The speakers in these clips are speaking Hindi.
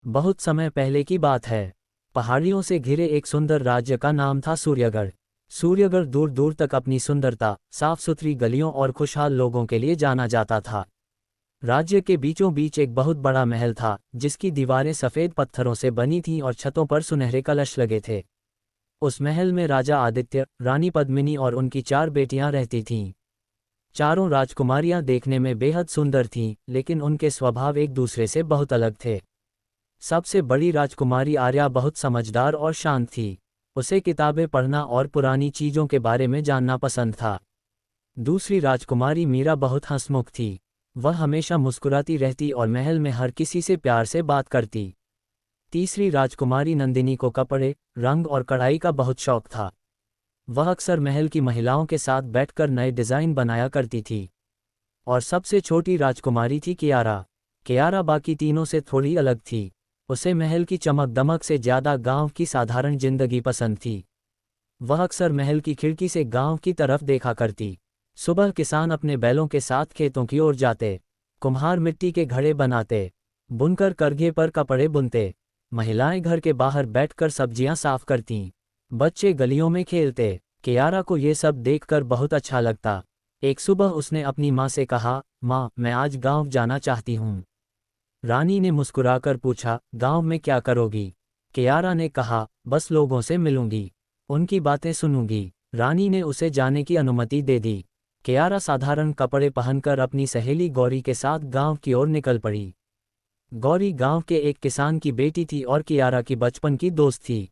बहुत समय पहले की बात है। पहाड़ियों से घिरे एक सुंदर राज्य का नाम था सूर्यगढ़। सूर्यगढ़ दूर दूर तक अपनी सुंदरता, साफ सुथरी गलियों और खुशहाल लोगों के लिए जाना जाता था। राज्य के बीचों बीच एक बहुत बड़ा महल था, जिसकी दीवारें सफ़ेद पत्थरों से बनी थीं और छतों पर सुनहरे कलश लगे थे। उस महल में राजा आदित्य, रानी पद्मिनी और उनकी 4 बेटियां रहती थीं। चारों राजकुमारियां देखने में बेहद सुंदर थीं, लेकिन उनके स्वभाव एक दूसरे से बहुत अलग थे। सबसे बड़ी राजकुमारी आर्या बहुत समझदार और शांत थी। उसे किताबें पढ़ना और पुरानी चीज़ों के बारे में जानना पसंद था। दूसरी राजकुमारी मीरा बहुत हंसमुख थी। वह हमेशा मुस्कुराती रहती और महल में हर किसी से प्यार से बात करती। तीसरी राजकुमारी नंदिनी को कपड़े, रंग और कढ़ाई का बहुत शौक था। वह अक्सर महल की महिलाओं के साथ बैठकर नए डिज़ाइन बनाया करती थी। और सबसे छोटी राजकुमारी थी कियारा। कियारा बाकी तीनों से थोड़ी अलग थी। उसे महल की चमक दमक से ज़्यादा गांव की साधारण जिंदगी पसंद थी। वह अक्सर महल की खिड़की से गांव की तरफ देखा करती। सुबह किसान अपने बैलों के साथ खेतों की ओर जाते। कुम्हार मिट्टी के घड़े बनाते। बुनकर करघे पर कपड़े बुनते। महिलाएं घर के बाहर बैठकर सब्जियां साफ करतीं। बच्चे गलियों में खेलते। कियारा को ये सब देखकर बहुत अच्छा लगता। एक सुबह उसने अपनी माँ से कहा, माँ, मैं आज गांव जाना चाहती हूँ। रानी ने मुस्कुराकर पूछा, गांव में क्या करोगी? कियारा ने कहा, बस लोगों से मिलूंगी, उनकी बातें सुनूंगी। रानी ने उसे जाने की अनुमति दे दी। कियारा साधारण कपड़े पहनकर अपनी सहेली गौरी के साथ गांव की ओर निकल पड़ी। गौरी गांव के एक किसान की बेटी थी और कियारा की बचपन की दोस्त थी।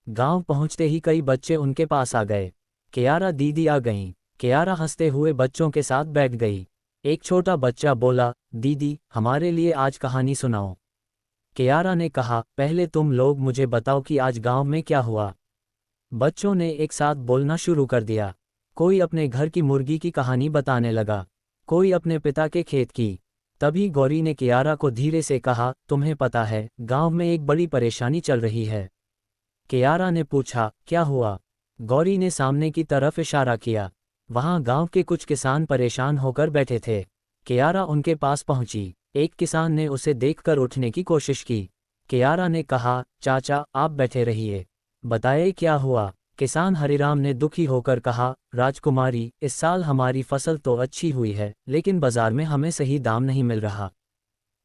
गांव पहुंचते ही कई बच्चे उनके पास आ गए। कियारा दीदी आ गईं। कियारा हंसते हुए बच्चों के साथ बैठ गई। एक छोटा बच्चा बोला, दीदी, हमारे लिए आज कहानी सुनाओ। कियारा ने कहा, पहले तुम लोग मुझे बताओ कि आज गांव में क्या हुआ। बच्चों ने एक साथ बोलना शुरू कर दिया। कोई अपने घर की मुर्गी की कहानी बताने लगा, कोई अपने पिता के खेत की। तभी गौरी ने कियारा को धीरे से कहा, तुम्हें पता है, गांव में एक बड़ी परेशानी चल रही है। कियारा ने पूछा, क्या हुआ? गौरी ने सामने की तरफ इशारा किया। वहां गांव के कुछ किसान परेशान होकर बैठे थे। कियारा उनके पास पहुंची। एक किसान ने उसे देखकर उठने की कोशिश की। कियारा ने कहा, चाचा, आप बैठे रहिए, बताइए क्या हुआ। किसान हरिराम ने दुखी होकर कहा, राजकुमारी, इस साल हमारी फसल तो अच्छी हुई है, लेकिन बाजार में हमें सही दाम नहीं मिल रहा।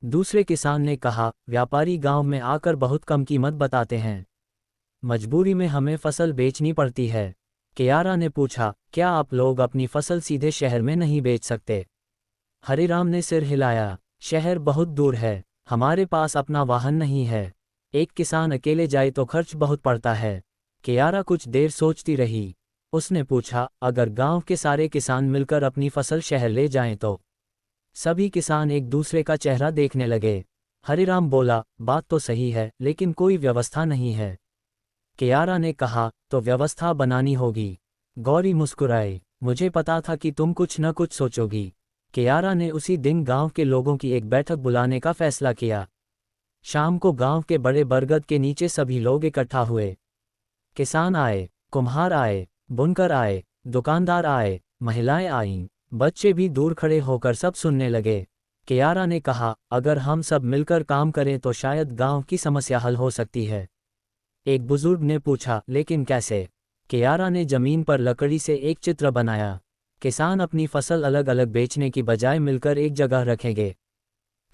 दूसरे किसान ने कहा, व्यापारी गांव में आकर बहुत कम कीमत बताते हैं, मजबूरी में हमें फसल बेचनी पड़ती है। कियारा ने पूछा, क्या आप लोग अपनी फसल सीधे शहर में नहीं बेच सकते? हरिराम ने सिर हिलाया, शहर बहुत दूर है, हमारे पास अपना वाहन नहीं है। एक किसान अकेले जाए तो खर्च बहुत पड़ता है। कियारा कुछ देर सोचती रही। उसने पूछा, अगर गांव के सारे किसान मिलकर अपनी फसल शहर ले जाएं तो? सभी किसान एक दूसरे का चेहरा देखने लगे। हरिराम बोला, बात तो सही है, लेकिन कोई व्यवस्था नहीं है। कियारा ने कहा, तो व्यवस्था बनानी होगी। गौरी मुस्कुराई, मुझे पता था कि तुम कुछ न कुछ सोचोगी। कियारा ने उसी दिन गांव के लोगों की एक बैठक बुलाने का फैसला किया। शाम को गांव के बड़े बरगद के नीचे सभी लोग इकट्ठा हुए। किसान आए, कुम्हार आए, बुनकर आए, दुकानदार आए, महिलाएं आईं, बच्चे भी दूर खड़े होकर सब सुनने लगे। कियारा ने कहा, अगर हम सब मिलकर काम करें तो शायद गांव की समस्या हल हो सकती है। एक बुजुर्ग ने पूछा, लेकिन कैसे? कियारा ने जमीन पर लकड़ी से एक चित्र बनाया। किसान अपनी फसल अलग अलग बेचने की बजाय मिलकर एक जगह रखेंगे,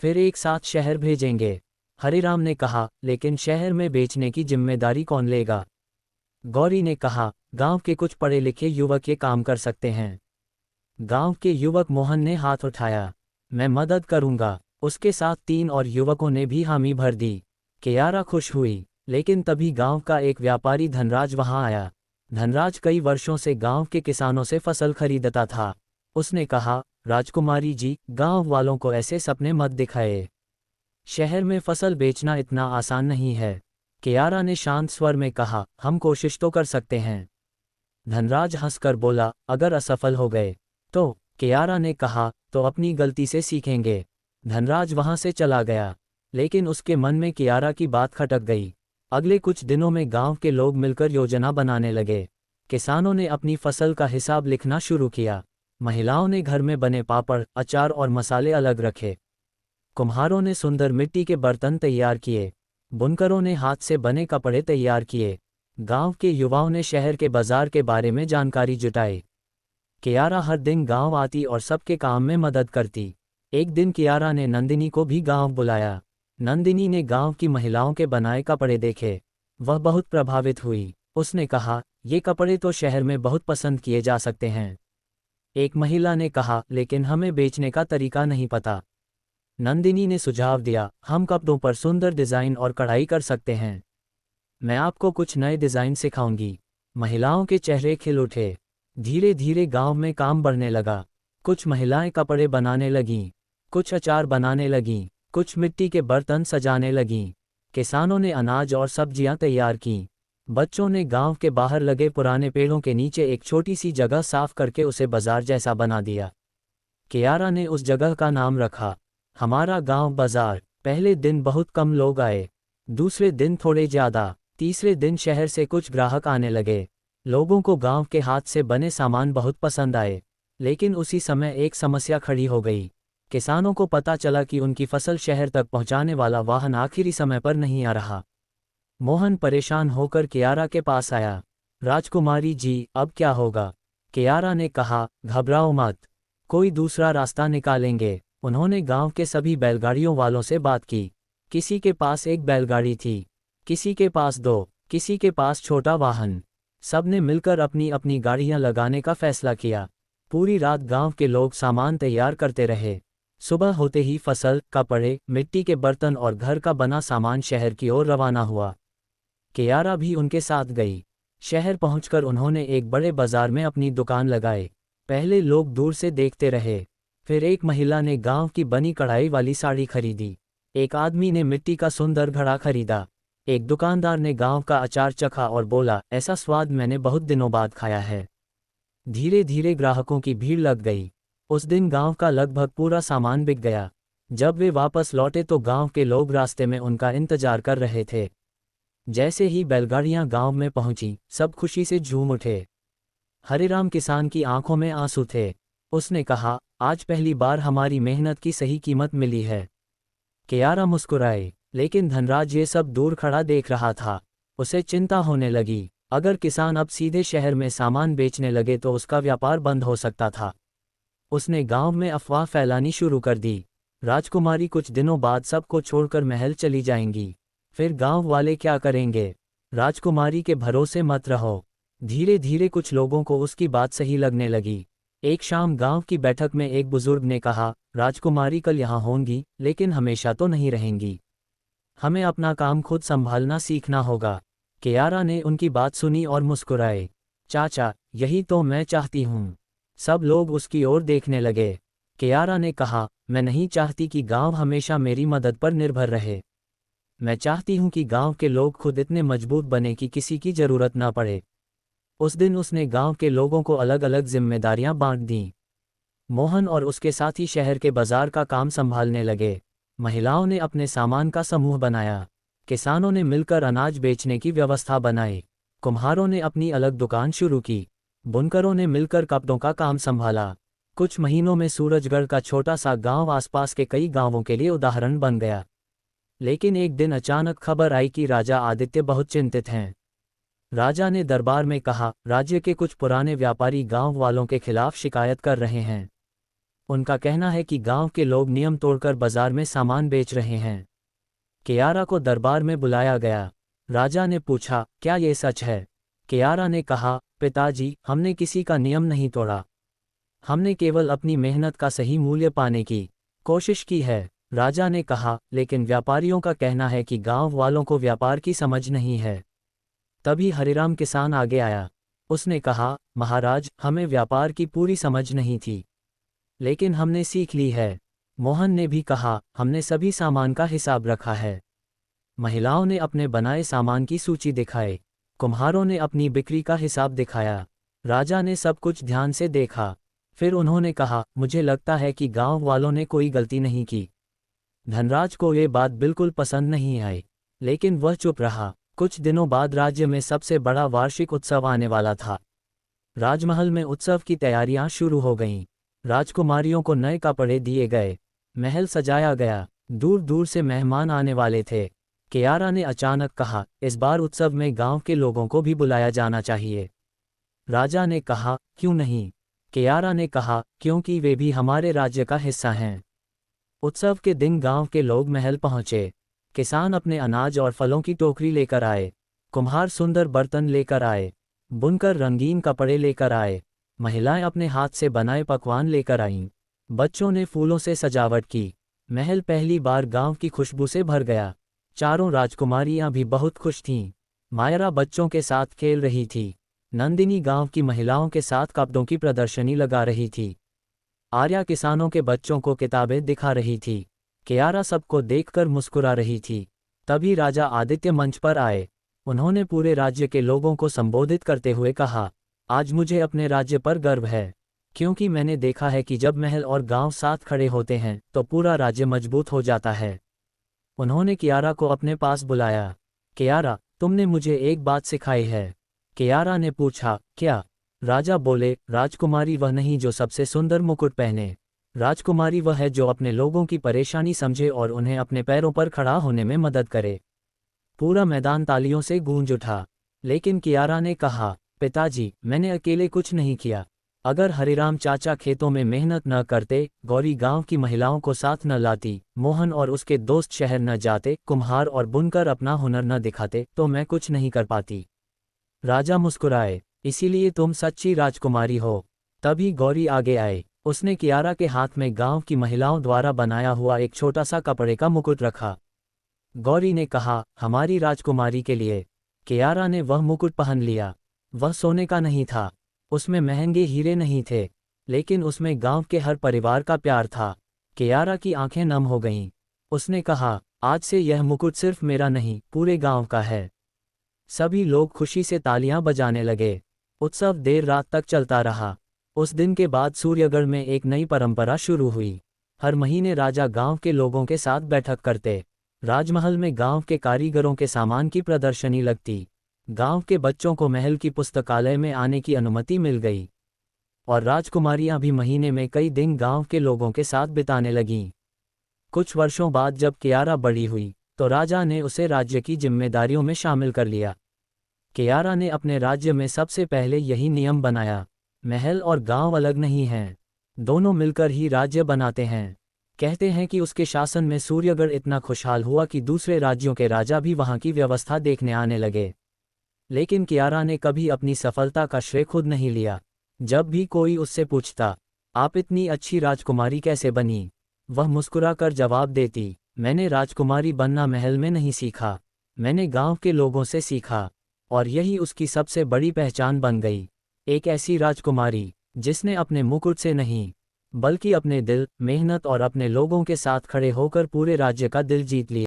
फिर एक साथ शहर भेजेंगे। हरिराम ने कहा, लेकिन शहर में बेचने की जिम्मेदारी कौन लेगा? गौरी ने कहा, गांव के कुछ पढ़े लिखे युवक ये काम कर सकते हैं। गांव के युवक मोहन ने हाथ उठाया, मैं मदद करूंगा। उसके साथ 3 और युवकों ने भी हामी भर दी। कियारा खुश हुई, लेकिन तभी गांव का एक व्यापारी धनराज वहां आया। धनराज कई वर्षों से गांव के किसानों से फसल खरीदता था। उसने कहा, राजकुमारी जी, गांव वालों को ऐसे सपने मत दिखाए। शहर में फसल बेचना इतना आसान नहीं है। कियारा ने शांत स्वर में कहा, हम कोशिश तो कर सकते हैं। धनराज हंसकर बोला, अगर असफल हो गए तो? कियारा ने कहा, तो अपनी गलती से सीखेंगे। धनराज वहां से चला गया, लेकिन उसके मन में कियारा की बात खटक गई। अगले कुछ दिनों में गांव के लोग मिलकर योजना बनाने लगे। किसानों ने अपनी फसल का हिसाब लिखना शुरू किया। महिलाओं ने घर में बने पापड़, अचार और मसाले अलग रखे। कुम्हारों ने सुंदर मिट्टी के बर्तन तैयार किए। बुनकरों ने हाथ से बने कपड़े तैयार किए। गांव के युवाओं ने शहर के बाजार के बारे में जानकारी जुटाई। कियारा हर दिन गांव आती और सबके काम में मदद करती। एक दिन कियारा ने नंदिनी को भी गांव बुलाया। नंदिनी ने गांव की महिलाओं के बनाए कपड़े देखे। वह बहुत प्रभावित हुई। उसने कहा, ये कपड़े तो शहर में बहुत पसंद किए जा सकते हैं। एक महिला ने कहा, लेकिन हमें बेचने का तरीका नहीं पता। नंदिनी ने सुझाव दिया, हम कपड़ों पर सुंदर डिज़ाइन और कढ़ाई कर सकते हैं। मैं आपको कुछ नए डिज़ाइन सिखाऊंगी। महिलाओं के चेहरे खिल उठे। धीरे धीरे गांव में काम बढ़ने लगा। कुछ महिलाएं कपड़े बनाने लगीं, कुछ अचार बनाने लगीं, कुछ मिट्टी के बर्तन सजाने लगीं। किसानों ने अनाज और सब्जियां तैयार कीं। बच्चों ने गांव के बाहर लगे पुराने पेड़ों के नीचे एक छोटी सी जगह साफ करके उसे बाजार जैसा बना दिया। कियारा ने उस जगह का नाम रखा, हमारा गांव बाजार। पहले दिन बहुत कम लोग आए, दूसरे दिन थोड़े ज़्यादा, तीसरे दिन शहर से कुछ ग्राहक आने लगे। लोगों को गांव के हाथ से बने सामान बहुत पसंद आए। लेकिन उसी समय एक समस्या खड़ी हो गई। किसानों को पता चला कि उनकी फसल शहर तक पहुंचाने वाला वाहन आखिरी समय पर नहीं आ रहा। मोहन परेशान होकर कियारा के पास आया। राजकुमारी जी, अब क्या होगा? कियारा ने कहा, घबराओ मत, कोई दूसरा रास्ता निकालेंगे। उन्होंने गांव के सभी बैलगाड़ियों वालों से बात की। किसी के पास एक बैलगाड़ी थी, किसी के पास दो, किसी के पास छोटा वाहन। सबने मिलकर अपनी अपनी गाड़ियां लगाने का फैसला किया। पूरी रात गांव के लोग सामान तैयार करते रहे। सुबह होते ही फसल, कपड़े, मिट्टी के बर्तन और घर का बना सामान शहर की ओर रवाना हुआ। कियारा भी उनके साथ गई। शहर पहुंचकर उन्होंने एक बड़े बाजार में अपनी दुकान लगाई। पहले लोग दूर से देखते रहे। फिर एक महिला ने गांव की बनी कढ़ाई वाली साड़ी खरीदी। एक आदमी ने मिट्टी का सुंदर घड़ा खरीदा। एक दुकानदार ने गांव का अचार चखा और बोला, ऐसा स्वाद मैंने बहुत दिनों बाद खाया है। धीरे धीरे ग्राहकों की भीड़ लग गई। उस दिन गांव का लगभग पूरा सामान बिक गया। जब वे वापस लौटे तो गांव के लोग रास्ते में उनका इंतजार कर रहे थे। जैसे ही बैलगाड़ियां गांव में पहुंची, सब खुशी से झूम उठे। हरिराम किसान की आंखों में आंसू थे। उसने कहा, आज पहली बार हमारी मेहनत की सही कीमत मिली है। कियारा मुस्कुराए, लेकिन धनराज ये सब दूर खड़ा देख रहा था। उसे चिंता होने लगी। अगर किसान अब सीधे शहर में सामान बेचने लगे तो उसका व्यापार बंद हो सकता था। उसने गांव में अफवाह फैलानी शुरू कर दी। राजकुमारी कुछ दिनों बाद सबको छोड़कर महल चली जाएंगी। फिर गांव वाले क्या करेंगे? राजकुमारी के भरोसे मत रहो। धीरे धीरे कुछ लोगों को उसकी बात सही लगने लगी। एक शाम गांव की बैठक में एक बुजुर्ग ने कहा, राजकुमारी कल यहाँ होंगी, लेकिन हमेशा तो नहीं रहेंगी। हमें अपना काम खुद संभालना सीखना होगा। कियारा ने उनकी बात सुनी और मुस्कुराए। चाचा, यही तो मैं चाहती हूँ। सब लोग उसकी ओर देखने लगे। कियारा ने कहा, मैं नहीं चाहती कि गांव हमेशा मेरी मदद पर निर्भर रहे। मैं चाहती हूँ कि गांव के लोग खुद इतने मजबूत बने कि किसी की जरूरत ना पड़े। उस दिन उसने गांव के लोगों को अलग अलग जिम्मेदारियां बांट दीं। मोहन और उसके साथी शहर के बाजार का काम संभालने लगे। महिलाओं ने अपने सामान का समूह बनाया। किसानों ने मिलकर अनाज बेचने की व्यवस्था बनाई। कुम्हारों ने अपनी अलग दुकान शुरू की। बुनकरों ने मिलकर कपड़ों का काम संभाला। कुछ महीनों में सूरजगढ़ का छोटा सा गांव आसपास के कई गांवों के लिए उदाहरण बन गया। लेकिन एक दिन अचानक खबर आई कि राजा आदित्य बहुत चिंतित हैं। राजा ने दरबार में कहा, राज्य के कुछ पुराने व्यापारी गांव वालों के खिलाफ शिकायत कर रहे हैं। उनका कहना है कि गांव के लोग नियम तोड़कर बाजार में सामान बेच रहे हैं। कियारा को दरबार में बुलाया गया। राजा ने पूछा, क्या ये सच है? कियारा ने कहा, पिताजी, हमने किसी का नियम नहीं तोड़ा। हमने केवल अपनी मेहनत का सही मूल्य पाने की कोशिश की है। राजा ने कहा, लेकिन व्यापारियों का कहना है कि गांव वालों को व्यापार की समझ नहीं है। तभी हरिराम किसान आगे आया। उसने कहा, महाराज, हमें व्यापार की पूरी समझ नहीं थी, लेकिन हमने सीख ली है। मोहन ने भी कहा, हमने सभी सामान का हिसाब रखा है। महिलाओं ने अपने बनाए सामान की सूची दिखाई। कुम्हारों ने अपनी बिक्री का हिसाब दिखाया। राजा ने सब कुछ ध्यान से देखा। फिर उन्होंने कहा, मुझे लगता है कि गांव वालों ने कोई गलती नहीं की। धनराज को ये बात बिल्कुल पसंद नहीं आई, लेकिन वह चुप रहा। कुछ दिनों बाद राज्य में सबसे बड़ा वार्षिक उत्सव आने वाला था। राजमहल में उत्सव की तैयारियां शुरू हो गईं। राजकुमारियों को नए कपड़े दिए गए। महल सजाया गया। दूर दूर से मेहमान आने वाले थे। कियारा ने अचानक कहा, इस बार उत्सव में गांव के लोगों को भी बुलाया जाना चाहिए। राजा ने कहा, क्यों नहीं? कियारा ने कहा, क्योंकि वे भी हमारे राज्य का हिस्सा हैं। उत्सव के दिन गांव के लोग महल पहुंचे। किसान अपने अनाज और फलों की टोकरी लेकर आए। कुम्हार सुंदर बर्तन लेकर आए। बुनकर रंगीन कपड़े लेकर आए। महिलाएं अपने हाथ से बनाए पकवान लेकर आईं। बच्चों ने फूलों से सजावट की। महल पहली बार गांव की खुशबू से भर गया। चारों राजकुमारियां भी बहुत खुश थीं। मायरा बच्चों के साथ खेल रही थी। नंदिनी गांव की महिलाओं के साथ कपड़ों की प्रदर्शनी लगा रही थी। आर्या किसानों के बच्चों को किताबें दिखा रही थी। कियारा सबको देखकर मुस्कुरा रही थी। तभी राजा आदित्य मंच पर आए। उन्होंने पूरे राज्य के लोगों को संबोधित करते हुए कहा, आज मुझे अपने राज्य पर गर्व है, क्योंकि मैंने देखा है कि जब महल और गांव साथ खड़े होते हैं तो पूरा राज्य मजबूत हो जाता है। उन्होंने कियारा को अपने पास बुलाया। कियारा, तुमने मुझे एक बात सिखाई है। कियारा ने पूछा, क्या? राजा बोले, राजकुमारी वह नहीं जो सबसे सुंदर मुकुट पहने। राजकुमारी वह है जो अपने लोगों की परेशानी समझे और उन्हें अपने पैरों पर खड़ा होने में मदद करे। पूरा मैदान तालियों से गूंज उठा। लेकिन कियारा ने कहा, पिताजी, मैंने अकेले कुछ नहीं किया। अगर हरिराम चाचा खेतों में मेहनत न करते, गौरी गांव की महिलाओं को साथ न लाती, मोहन और उसके दोस्त शहर न जाते, कुम्हार और बुनकर अपना हुनर न दिखाते, तो मैं कुछ नहीं कर पाती। राजा मुस्कुराए, इसीलिए तुम सच्ची राजकुमारी हो। तभी गौरी आगे आए। उसने कियारा के हाथ में गांव की महिलाओं द्वारा बनाया हुआ एक छोटा सा कपड़े का मुकुट रखा। गौरी ने कहा, हमारी राजकुमारी के लिए। कियारा ने वह मुकुट पहन लिया। वह सोने का नहीं था, उसमें महंगे हीरे नहीं थे, लेकिन उसमें गांव के हर परिवार का प्यार था। कियारा की आंखें नम हो गईं। उसने कहा, आज से यह मुकुट सिर्फ मेरा नहीं, पूरे गांव का है। सभी लोग खुशी से तालियां बजाने लगे। उत्सव देर रात तक चलता रहा। उस दिन के बाद सूर्यगढ़ में एक नई परंपरा शुरू हुई। हर महीने राजा गांव के लोगों के साथ बैठक करते। राजमहल में गांव के कारीगरों के सामान की प्रदर्शनी लगती। गांव के बच्चों को महल की पुस्तकालय में आने की अनुमति मिल गई। और राजकुमारियां भी महीने में कई दिन गांव के लोगों के साथ बिताने लगीं। कुछ वर्षों बाद जब कियारा बड़ी हुई, तो राजा ने उसे राज्य की जिम्मेदारियों में शामिल कर लिया। कियारा ने अपने राज्य में सबसे पहले यही नियम बनाया, महल और गांव अलग नहीं हैं, दोनों मिलकर ही राज्य बनाते हैं। कहते हैं कि उसके शासन में सूर्यगढ़ इतना खुशहाल हुआ कि दूसरे राज्यों के राजा भी वहां की व्यवस्था देखने आने लगे। लेकिन कियारा ने कभी अपनी सफलता का श्रेय खुद नहीं लिया। जब भी कोई उससे पूछता, आप इतनी अच्छी राजकुमारी कैसे बनी, वह मुस्कुराकर जवाब देती, मैंने राजकुमारी बनना महल में नहीं सीखा, मैंने गांव के लोगों से सीखा। और यही उसकी सबसे बड़ी पहचान बन गई, एक ऐसी राजकुमारी जिसने अपने मुकुट से नहीं, बल्कि अपने दिल, मेहनत और अपने लोगों के साथ खड़े होकर पूरे राज्य का दिल जीत लिया।